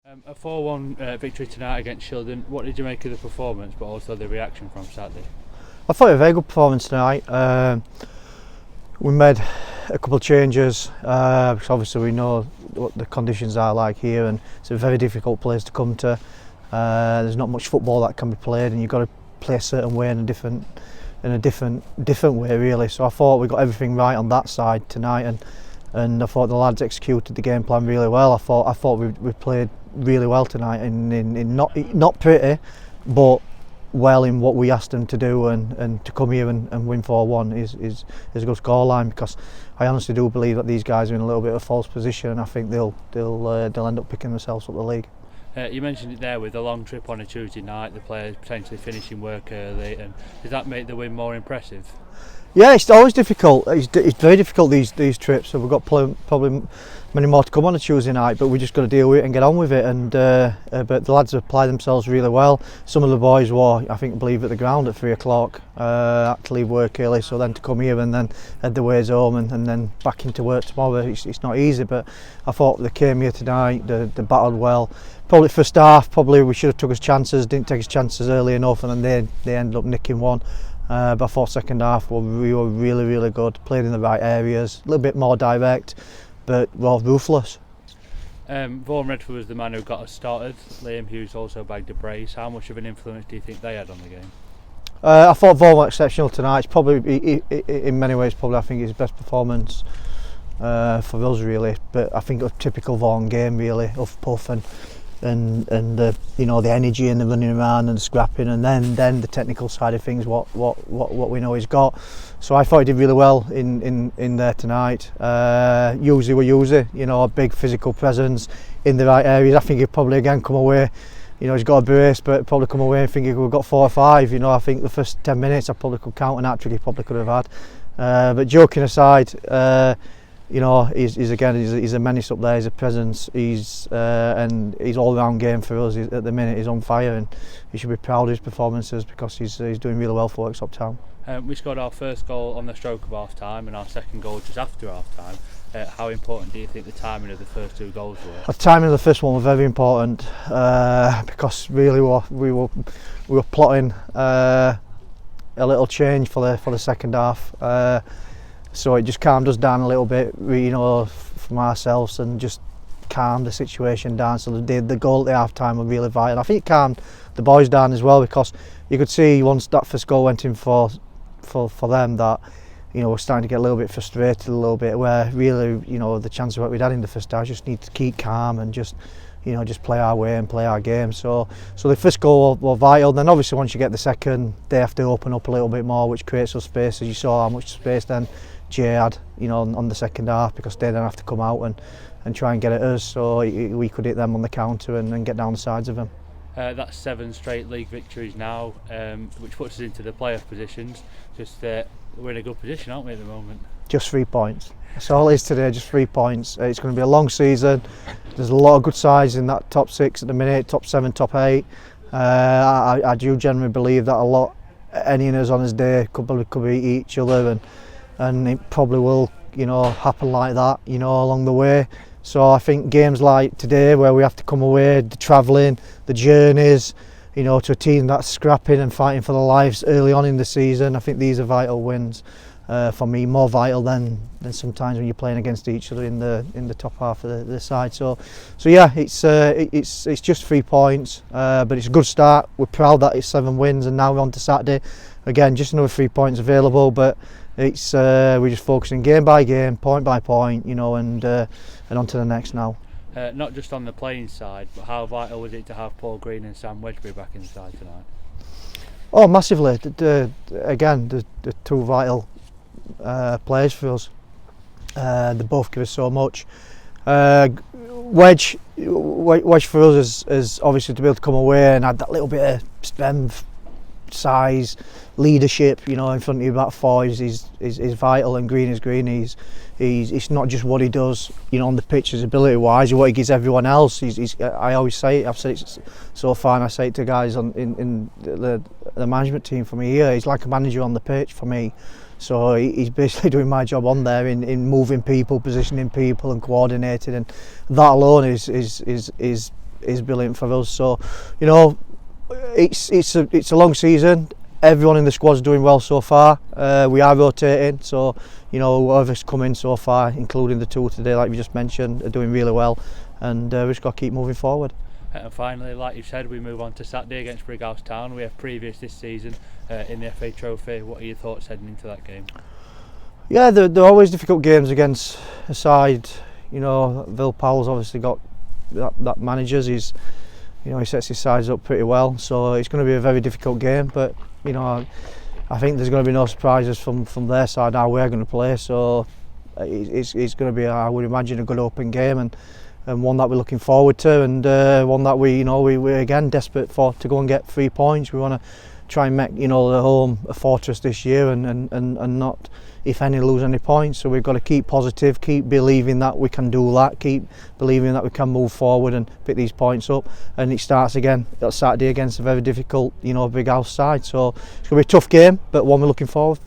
A 4-1 victory tonight against Shildon. What did you make of the performance, but also the reaction from Saturday? I thought it was a very good performance tonight. We made a couple of changes because obviously we know what the conditions are like here, and it's a very difficult place to come to. There's not much football that can be played, and you've got to play a certain way in a different way really. So I thought we got everything right on that side tonight, and I thought the lads executed the game plan really well. I thought we played really well tonight, in not pretty, but well in what we asked them to do, and to come here and win 4-1 is a good scoreline, because I honestly do believe that these guys are in a little bit of a false position, and I think they'll end up picking themselves up the league. You mentioned it there with the long trip on a Tuesday night, the players potentially finishing work early, and does that make the win more impressive? Yeah, it's always difficult. It's very difficult these trips. So we've got probably many more to come on a Tuesday night, but we just got to deal with it and get on with it. And but the lads have applied themselves really well. Some of the boys were, I think, believe at the ground at 3 o'clock. Had to leave work early, so then to come here and then head the ways home and then back into work tomorrow. It's not easy, but I thought they came here tonight. They battled well. Probably first half, we should have took his chances. Didn't take his chances early enough, and then they ended up nicking one. But I thought second half we were really good, played in the right areas, a little bit more direct, but well, ruthless. Vaughan Redford was the man who got us started. Liam Hughes also bagged a brace. How much of an influence do you think they had on the game? I thought Vaughan was exceptional tonight. It's probably, in many ways, I think his best performance for us really. But I think it was a typical Vaughan game really, huff puff and the the energy and the running around and the scrapping, and then the technical side of things, what we know he's got. So I thought he did really well in there tonight. Usually we use it, a big physical presence in the right areas. I think he'd probably again come away, he's got a brace, but probably come away and think he could have got 4 or 5. I think the first 10 minutes I probably could count an hat-trick he probably could have had. But joking aside, he's a menace up there. He's a presence. And he's all-round game for us. At the minute, he's on fire, and he should be proud of his performances because he's doing really well for us uptown. We scored our first goal on the stroke of half time, and our second goal just after half time. How important do you think the timing of the first 2 goals were? The timing of the first one was very important because really we were plotting a little change for the second half. So it just calmed us down a little bit, from ourselves, and just calmed the situation down. So the goal at the half time was really vital. I think it calmed the boys down as well, because you could see once that first goal went in for them that we're starting to get a little bit frustrated a little bit, where really the chances that we'd had in the first half, just need to keep calm and just play our way and play our game. So the first goal was vital. Then obviously once you get the second, they have to open up a little bit more, which creates some space. As you saw how much space then Jay had, on the second half, because they then have to come out and try and get at us. So we could hit them on the counter and get down the sides of them. That's 7 straight league victories now, which puts us into the playoff positions. We're in a good position, aren't we, at the moment? Just 3 points. That's all it is today, just 3 points. It's going to be a long season. There's a lot of good sides in that top 6 at the minute, top 7, top 8. I do generally believe that any of us on his day could beat each other, and it probably will, happen like that, along the way. So I think games like today, where we have to come away, the travelling, the journeys, to a team that's scrapping and fighting for their lives early on in the season, I think these are vital wins for me, more vital than sometimes when you're playing against each other in the top half of the side. So yeah, it's just 3 points, but it's a good start. We're proud that it's 7 wins, and now we're on to Saturday. Again, just another 3 points available, but it's we're just focusing game by game, point by point, and on to the next now. Not just on the playing side, but how vital was it to have Paul Green and Sam Wedgbury back inside tonight? Oh, massively. Again, the 2 vital players for us. They both give us so much. Wedge for us is obviously to be able to come away and add that little bit of strength, size, leadership, in front of you back 4 is vital, and Green is Green. It's not just what he does, on the pitch, his ability wise, what he gives everyone else. I always say it, I've said it so far, and I say it to guys in the management team for me here. He's like a manager on the pitch for me. So he's basically doing my job on there in moving people, positioning people, and coordinating, and that alone is is brilliant for us. So, you know, it's a long season. Everyone in the squad's doing well so far. We are rotating, so you know whoever's come in so far, including the two today, like we just mentioned, are doing really well, and we've just got to keep moving forward. And finally, like you said, we move on to Saturday against Brighouse Town. We have previous this season in the FA Trophy. What are your thoughts heading into that game? Yeah, they're always difficult games against a side. You know, Bill Powell's obviously got that managers. He sets his sides up pretty well, so it's going to be a very difficult game. But you know, I think there's going to be no surprises from their side how we're going to play. So it's going to be, I would imagine, a good open game and one that we're looking forward to, and one that we're again desperate to go and get 3 points. We want to try and make the home a fortress this year and not, if any, lose any points. So we've got to keep positive, keep believing that we can do that, keep believing that we can move forward and pick these points up. And it starts again that Saturday against a very difficult Brighouse side. So it's going to be a tough game, but one we're looking forward